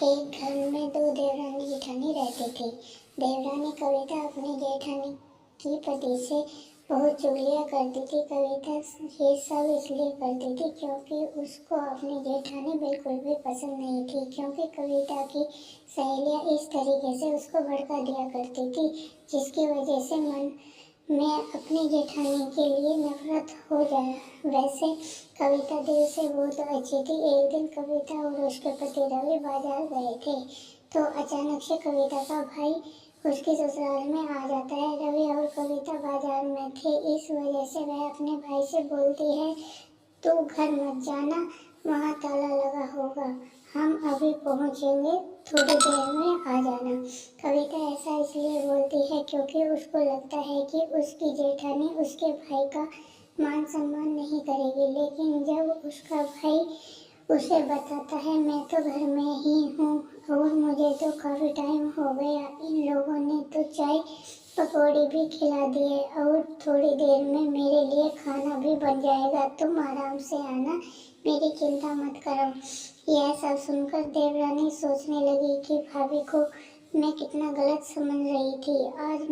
एक घर में दो देवरानी जेठानी रहती थी। देवरानी कविता अपनी जेठानी की पति से बहुत चुगलियाँ करती थी। कविता ये सब इसलिए करती थी क्योंकि उसको अपनी जेठानी बिल्कुल भी पसंद नहीं थी, क्योंकि कविता की सहेलियाँ इस तरीके से उसको भड़का दिया करती थी, जिसकी वजह से मन में अपनी जेठानी के लिए नफरत हो जाए। वैसे कविता दिल से बहुत अच्छी थी। एक दिन कविता और उसके पति रवि बाजार गए थे, तो अचानक से कविता का भाई उसके ससुराल में आ जाता है। रवि और कविता बाजार में थे, इस वजह से वह अपने भाई से बोलती है, तू घर मत जाना, वहाँ ताला लगा होगा, हम अभी पहुँचेंगे, थोड़ी देर में आ जाना। कविता ऐसा इसलिए बोलती है क्योंकि उसको लगता है कि उसकी जेठानी उसके भाई का मान सम्मान नहीं करेगी। लेकिन जब उसका भाई उसे बताता है, मैं तो घर में ही हूँ और मुझे तो काफ़ी टाइम हो गया, इन लोगों ने तो चाय पकौड़ी भी खिला दिए और थोड़ी देर में मेरे लिए खाना भी बन जाएगा, तुम आराम से आना, मेरी चिंता मत करो। यह सब सुनकर देवरानी सोचने लगी कि भाभी को मैं कितना गलत समझ रही थी। आज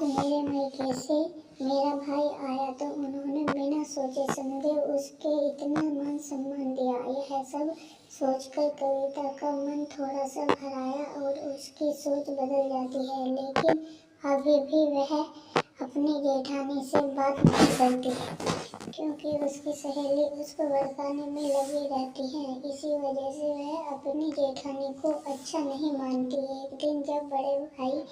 मेरे मायके से मेरा भाई आया तो उन्होंने बिना सोचे समझे उसके इतना मान सम्मान दिया। यह सब सोचकर कविता का मन थोड़ा सा भराया और उसकी सोच बदल जाती है, लेकिन अभी भी वह अपनी जेठानी से बात नहीं करती क्योंकि उसकी सहेली उसको भड़काने में लगी रहती है। इसी वजह से वह अपनी जेठानी को अच्छा नहीं मानती। एक दिन जब बड़े भाई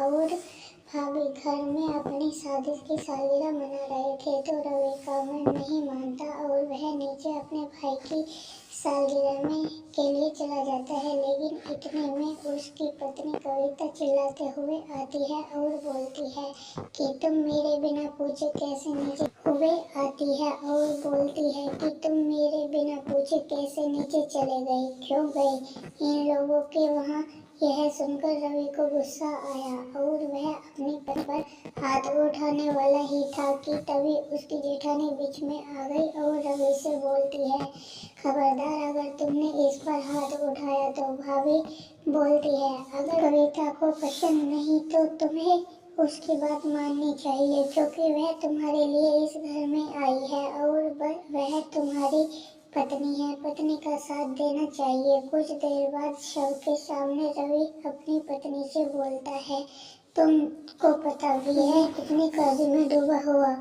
और भाभी घर में अपनी शादी की सालगिरह मना रहे थे, तो रवि का मन नहीं मानता और वह नीचे अपने भाई की सालगिरह में के लिए चला जाता है। लेकिन इतने में उसकी पत्नी कविता चिल्लाते हुए आती है और बोलती है कि तुम मेरे बिना पूछे कैसे नीचे हुए आती है और बोलती है कि तुम मेरे बिना पूछे कैसे नीचे चले गए, क्यों गए इन लोगों के वहाँ। यह सुनकर रवि को गुस्सा आया और वह अपने पति पर हाथ उठाने वाला ही था कि तभी उसकी जेठानी बीच में आ गई और रवि से बोलती है, खबरदार, अगर तुमने इस पर हाथ उठाया तो। भाभी बोलती है, अगर कविता को पसंद नहीं तो तुम्हें उसकी बात माननी चाहिए, क्योंकि वह तुम्हारे लिए इस घर में आई है और वह तुम्हारी पत्नी है, पत्नी का साथ देना चाहिए। कुछ देर बाद सबके सामने रवि अपनी पत्नी से बोलता है, तुमको पता भी है कितनी कर्ज में डूबा हुआ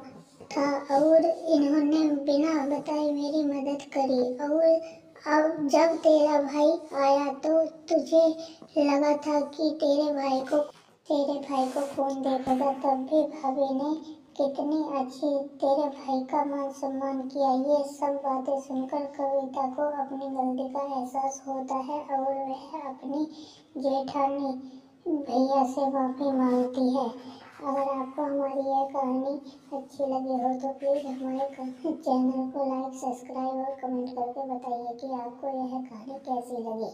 था और इन्होंने बिना बताए मेरी मदद करी, और अब जब तेरा भाई आया तो तुझे लगा था कि तेरे भाई को खून देगा, तब भी भाभी ने कितनी अच्छी तेरे भाई का मान सम्मान किया। ये सब बातें सुनकर कविता को अपनी गलती का एहसास होता है और वह अपनी जेठानी भैया से माफ़ी मांगती है। अगर आपको हमारी यह कहानी अच्छी लगी हो तो प्लीज़ हमारे चैनल को लाइक, सब्सक्राइब और कमेंट करके बताइए कि आपको यह कहानी कैसी लगी।